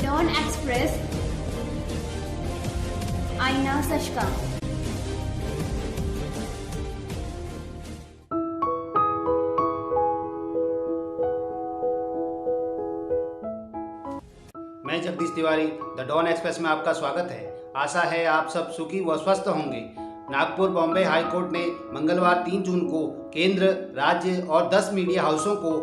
Don express, आईना सच का। मैं Jagdish Tiwari the don Express में आपका स्वागत है। आशा है आप सब सुखी व स्वस्थ होंगे। नागपुर बॉम्बे हाई कोर्ट ने मंगलवार 3 जून को केंद्र, राज्य और 10 मीडिया हाउसों को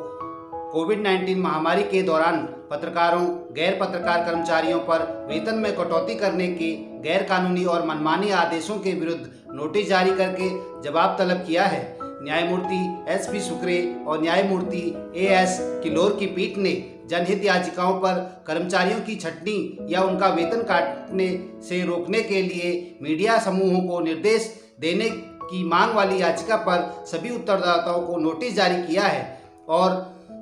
कोविड-19 महामारी के दौरान पत्रकारों, गैर पत्रकार कर्मचारियों पर वेतन में कटौती करने के गैर कानूनी और मनमानी आदेशों के विरुद्ध नोटिस जारी करके जवाब तलब किया है। न्यायमूर्ति SP शुक्रे और न्यायमूर्ति AS किलोर की पीठ ने जनहित याचिकाओं पर कर्मचारियों की छंटनी या उनका वेतन काटने से रोकने के लिए मीडिया समूहों को निर्देश देने की मांग वाली याचिका पर सभी उत्तरदाताओं को नोटिस जारी किया है और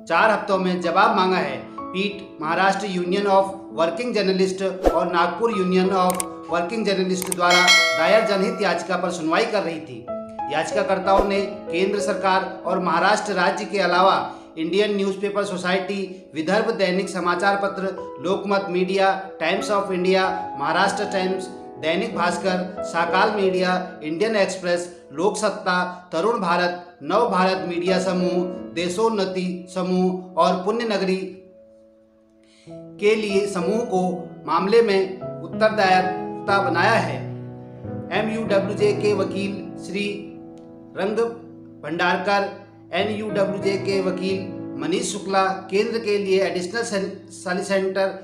4 हफ्तों में जवाब मांगा है। पीठ Maharashtra union of working journalist और Nagpur union of working journalist द्वारा दायर जनहित याचिका पर सुनवाई कर रही थी। याचिकाकर्ताओं ने केंद्र सरकार और महाराष्ट्र राज्य के अलावा इंडियन न्यूज़पेपर सोसाइटी, विदर्भ दैनिक समाचार पत्र, Lokmat media, Times of India, Maharashtra Times, Dainik Bhaskar, Sakal media, Indian Express, Loksatta, Tarun Bharat, नव भारत मीडिया समूह, देशोन्नति समूह और पुण्य नगरी के लिए समूह को मामले में उत्तरदायिता बनाया है। MUWJ के वकील श्री रंग भंडारकर, NUWJ के वकील मनीष शुक्ला, केंद्र के लिए additional solicitor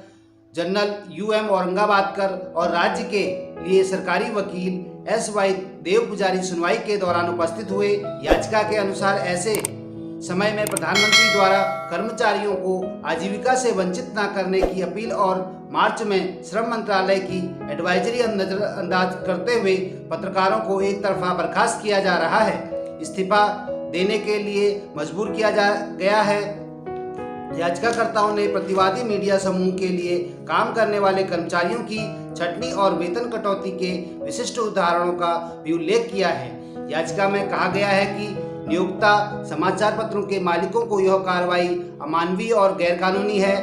general UM Aurangabadkar और राज्य के लिए सरकारी वकील SY देव पुजारी सुनवाई के दौरान उपस्थित हुए। याचिका के अनुसार ऐसे समय में प्रधानमंत्री द्वारा कर्मचारियों को आजीविका से वंचित न करने की अपील और मार्च में श्रम मंत्रालय की एडवाइजरी नजरअंदाज करते हुए पत्रकारों को एक तरफा बर्खास्त किया जा रहा है, इस्तीफा देने के लिए मजबूर किया गया है। याचिकाकर्ताओं ने प्रतिवादी मीडिया समूह के लिए काम करने वाले कर्मचारियों की छंटनी और वेतन कटौती के विशिष्ट उदाहरणों का भी उल्लेख किया है। याचिका में कहा गया है कि नियोक्ता समाचार पत्रों के मालिकों को यह कार्रवाई अमानवीय और गैरकानूनी है।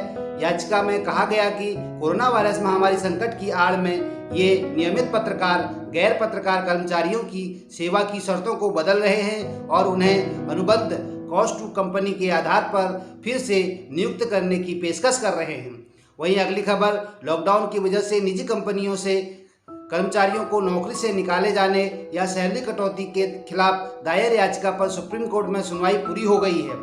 याचिका में कहा गया कि कोरोना वायरस महामारी संकट की आड़ में ये नियमित पत्रकार गैर पत्रकार कर्मचारियों की सेवा की शर्तों को बदल रहे हैं और उन्हें अनुबंध कॉस्ट टू कंपनी के आधार पर फिर से नियुक्त करने की पेशकश कर रहे हैं। वहीं अगली खबर, लॉकडाउन की वजह से निजी कंपनियों से कर्मचारियों को नौकरी से निकाले जाने या सैलरी कटौती के खिलाफ दायर याचिका पर सुप्रीम कोर्ट में सुनवाई पूरी हो गई है।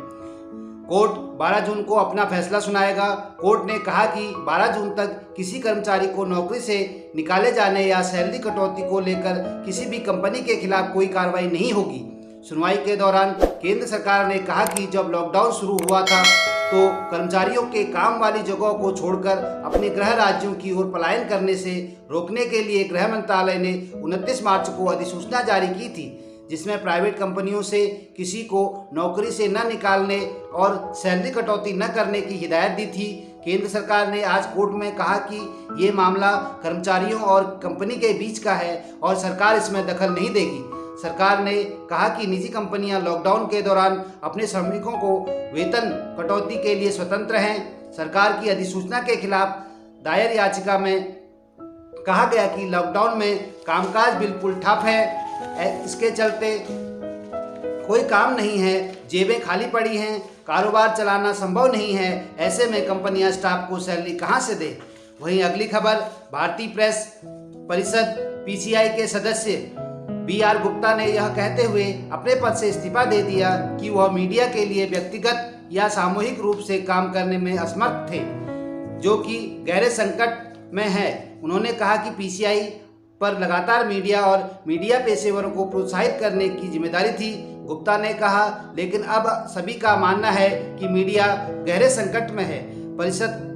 कोर्ट 12 जून को अपना फैसला सुनाएगा। कोर्ट ने कहा कि 12 जून तक किसी कर्मचारी को नौकरी से निकाले जाने या सैलरी कटौती को लेकर किसी भी कंपनी के खिलाफ कोई कार्रवाई नहीं होगी। सुनवाई के दौरान केंद्र सरकार ने कहा कि जब लॉकडाउन शुरू हुआ था तो कर्मचारियों के काम वाली जगहों को छोड़कर अपने गृह राज्यों की ओर पलायन करने से रोकने के लिए गृह मंत्रालय ने 29 मार्च को अधिसूचना जारी की थी, जिसमें प्राइवेट कंपनियों से किसी को नौकरी से न निकालने और सैलरी कटौती न करने की हिदायत दी थी। केंद्र सरकार ने आज कोर्ट में कहा कि ये मामला कर्मचारियों और कंपनी के बीच का है और सरकार इसमें दखल नहीं देगी। सरकार ने कहा कि निजी कंपनियां लॉकडाउन के दौरान अपने श्रमिकों को वेतन कटौती के लिए स्वतंत्र हैं। सरकार की अधिसूचना के खिलाफ दायर याचिका में कहा गया कि लॉकडाउन में कामकाज बिल्कुल ठप है, इसके चलते कोई काम नहीं है, जेबें खाली पड़ी हैं, कारोबार चलाना संभव नहीं है। ऐसे में कंपनियां स्टाफ को सैलरी कहां से दें। वहीं अगली खबर, भारतीय प्रेस परिषद PCI के सदस्य BR गुप्ता ने यह कहते हुए अपने पद से इस्तीफा दे दिया कि वह मीडिया के लिए व्यक्तिगत या सामूहिक रूप से काम करने में असमर्थ थे, जो कि गहरे संकट में है। उन्होंने कहा कि PCI पर लगातार मीडिया और मीडिया पेशेवरों को प्रोत्साहित करने की जिम्मेदारी थी। गुप्ता ने कहा, लेकिन अब सभी का मानना है कि मीडिया गहरे संकट में है, परिषद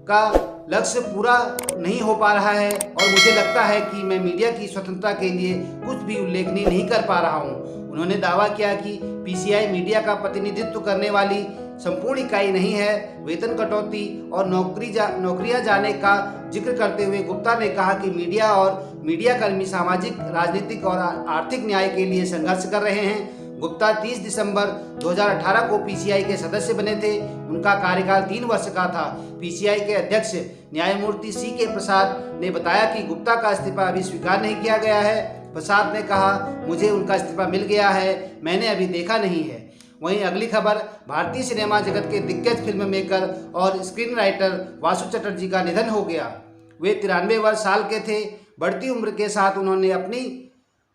का लक्ष्य पूरा नहीं हो पा रहा है और मुझे लगता है कि मैं मीडिया की स्वतंत्रता के लिए कुछ भी उल्लेखनीय नहीं कर पा रहा हूं। उन्होंने दावा किया कि PCI मीडिया का प्रतिनिधित्व करने वाली संपूर्ण इकाई नहीं है। वेतन कटौती और नौकरियां जाने का जिक्र करते हुए गुप्ता ने कहा कि मीडिया और मीडिया कर्मी सामाजिक, राजनीतिक और आर्थिक न्याय के लिए संघर्ष कर रहे हैं। गुप्ता 30 दिसंबर 2018 को पीसीआई के सदस्य बने थे। उनका कार्यकाल 3 वर्ष का था। पीसीआई के अध्यक्ष न्यायमूर्ति CK प्रसाद ने बताया कि गुप्ता का इस्तीफा अभी स्वीकार नहीं किया गया है। प्रसाद ने कहा, मुझे उनका इस्तीफा मिल गया है, मैंने अभी देखा नहीं है। वहीं अगली खबर, भारतीय सिनेमा जगत के दिग्गज फिल्म मेकर और स्क्रीन राइटर वासु चटर्जी का निधन हो गया। वे 93 साल के थे। बढ़ती उम्र के साथ उन्होंने अपनी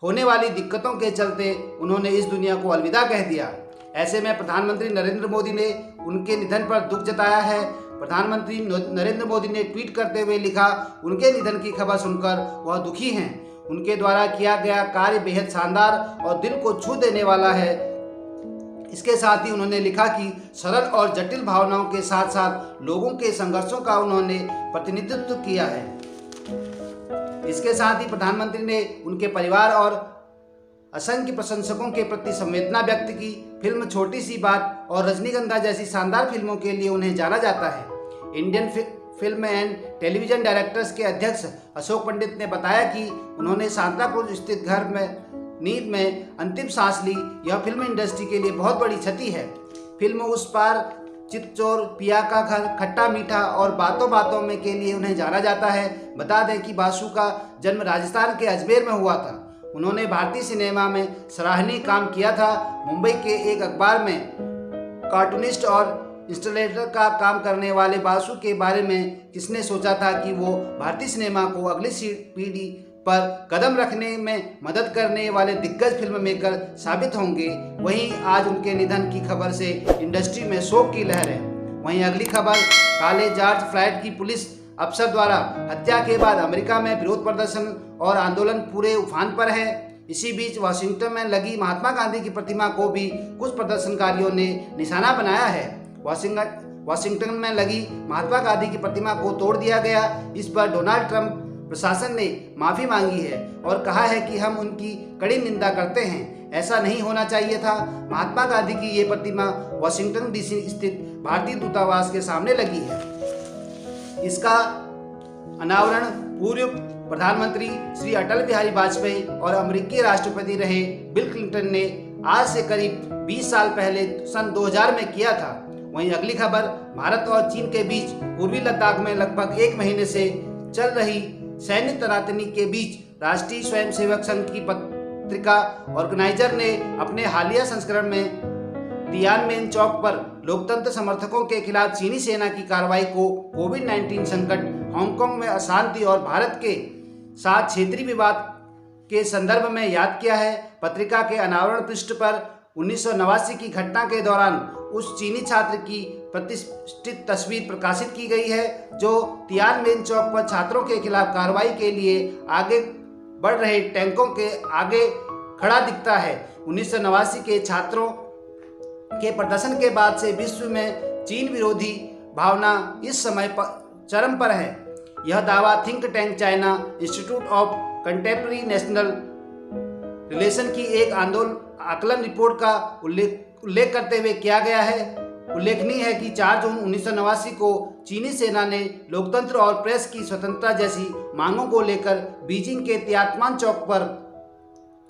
होने वाली दिक्कतों के चलते उन्होंने इस दुनिया को अलविदा कह दिया। ऐसे में प्रधानमंत्री नरेंद्र मोदी ने उनके निधन पर दुख जताया है। प्रधानमंत्री नरेंद्र मोदी ने ट्वीट करते हुए लिखा, उनके निधन की खबर सुनकर वह दुखी हैं। उनके द्वारा किया गया कार्य बेहद शानदार और दिल को छू देने वाला है। इसके साथ ही उन्होंने लिखा कि सरल और जटिल भावनाओं के साथ साथ लोगों के संघर्षों का उन्होंने प्रतिनिधित्व किया है। इसके साथ ही प्रधानमंत्री ने उनके परिवार और असंख्य प्रशंसकों के प्रति संवेदना व्यक्त की। फिल्म छोटी सी बात और रजनीगंधा जैसी शानदार फिल्मों के लिए उन्हें जाना जाता है। Indian film and television directors के अध्यक्ष अशोक पंडित ने बताया कि उन्होंने सांताक्रूज स्थित घर में नींद में अंतिम सांस ली। यह फिल्म इंडस्ट्री के लिए बहुत बड़ी क्षति है। फिल्म उस पार, चितचोर, पिया का घर, खट्टा मीठा और बातों बातों में के लिए उन्हें जाना जाता है। बता दें कि बासु का जन्म राजस्थान के अजमेर में हुआ था। उन्होंने भारतीय सिनेमा में सराहनीय काम किया था। मुंबई के एक अखबार में कार्टूनिस्ट और इंस्टॉलेटर का काम करने वाले बासु के बारे में किसने सोचा था कि वो भारतीय सिनेमा को अगली पीढ़ी पर कदम रखने में मदद करने वाले दिग्गज फिल्म मेकर साबित होंगे। वहीं आज उनके निधन की खबर से इंडस्ट्री में शोक की लहर है। वहीं अगली खबर, काले जॉर्ज फ्लॉयड की पुलिस अफसर द्वारा हत्या के बाद अमेरिका में विरोध प्रदर्शन और आंदोलन पूरे उफान पर है। इसी बीच वाशिंगटन में लगी महात्मा गांधी की प्रतिमा को भी कुछ प्रदर्शनकारियों ने निशाना बनाया है। वाशिंगटन में लगी महात्मा गांधी की प्रतिमा को तोड़ दिया गया। इस पर डोनाल्ड ट्रंप प्रशासन ने माफी मांगी है और कहा है कि हम उनकी कड़ी निंदा करते हैं, ऐसा नहीं होना चाहिए था। महात्मा गांधी की ये प्रतिमा वाशिंगटन DC स्थित भारतीय दूतावास के सामने लगी है। इसका अनावरण पूर्व प्रधानमंत्री श्री अटल बिहारी वाजपेयी और अमेरिकी राष्ट्रपति रहे बिल क्लिंटन ने आज से करीब 20 साल पहले सन 2000 में किया था। वहीं अगली खबर, भारत और चीन के बीच पूर्वी लद्दाख में लगभग 1 महीने से चल रही सैन्य तनातनी के बीच राष्ट्रीय स्वयंसेवक संघ की पत्रिका ऑर्गेनाइजर ने अपने हालिया संस्करण में तियानमेन चौक पर लोकतंत्र समर्थकों के खिलाफ चीनी सेना की कार्रवाई को कोविड-19 संकट, हांगकांग में अशांति और भारत के साथ क्षेत्रीय विवाद के संदर्भ में याद किया है। पत्रिका के अनावरण पृष्ठ पर 1989 की घटना के दौरान उस चीनी छात्र की प्रतिष्ठित तस्वीर प्रकाशित की गई है जो तियानमेन चौक पर छात्रों के खिलाफ कार्रवाई के लिए आगे बढ़ रहे टैंकों के आगे खड़ा दिखता है। 1989 के छात्रों के प्रदर्शन के बाद से विश्व में चीन विरोधी भावना इस समय चरम पर है। यह दावा think tank China institute of contemporary national relation की एक आकलन रिपोर्ट का उल्लेख करते हुए किया गया है। उल्लेखनीय है कि 4 जून 1989 को चीनी सेना ने लोकतंत्र और प्रेस की स्वतंत्रता जैसी मांगों को लेकर बीजिंग के तियानमेन चौक पर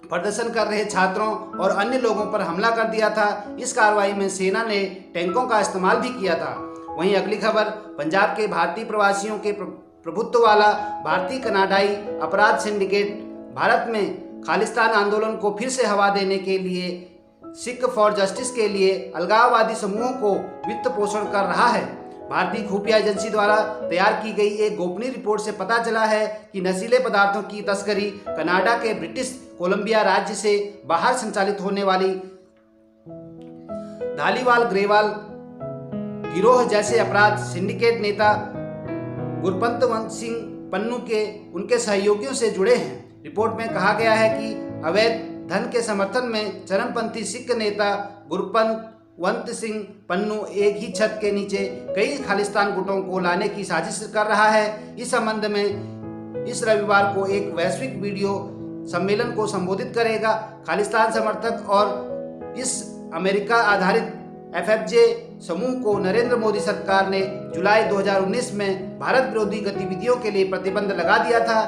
प्रदर्शन कर रहे छात्रों और अन्य लोगों पर हमला कर दिया था। इस कार्रवाई में सेना ने टैंकों का इस्तेमाल भी किया था। वहीं अगली खबर, पंजाब के भारतीय प्रवासियों के प्रभुत्व वाला भारतीय कनाडाई अपराध सिंडिकेट भारत में खालिस्तान आंदोलन को फिर से हवा देने के लिए सिख फॉर जस्टिस के लिए अलगाववादी समूहों को वित्त पोषण कर रहा है। भारतीय खुफिया एजेंसी द्वारा तैयार की गई एक गोपनीय रिपोर्ट से पता चला है कि नशीले पदार्थों की तस्करी कनाडा के ब्रिटिश कोलंबिया राज्य से बाहर संचालित होने वाली धालीवाल ग्रेवाल गिरोह जैसे अपराध सिंडिकेट नेता गुरपंतवंत सिंह पन्नू के उनके सहयोगियों से जुड़े हैं। रिपोर्ट में कहा गया है कि अवैध धन के समर्थन में चरमपंथी सिख नेता गुरपंतवंत सिंह पन्नू एक ही छत के नीचे कई खालिस्तान गुटों को लाने की साजिश कर रहा है। इस संबंध में इस रविवार को एक वैश्विक वीडियो सम्मेलन को संबोधित करेगा। खालिस्तान समर्थक और इस अमेरिका आधारित FFJ समूह को नरेंद्र मोदी सरकार ने जुलाई 2019 में भारत विरोधी गतिविधियों के लिए प्रतिबंध लगा दिया था।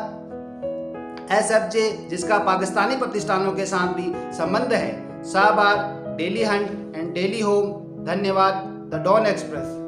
SFJ जिसका पाकिस्तानी प्रतिष्ठानों के साथ भी संबंध है, साबार, daily hunt and daily home. धन्यवाद। The don express.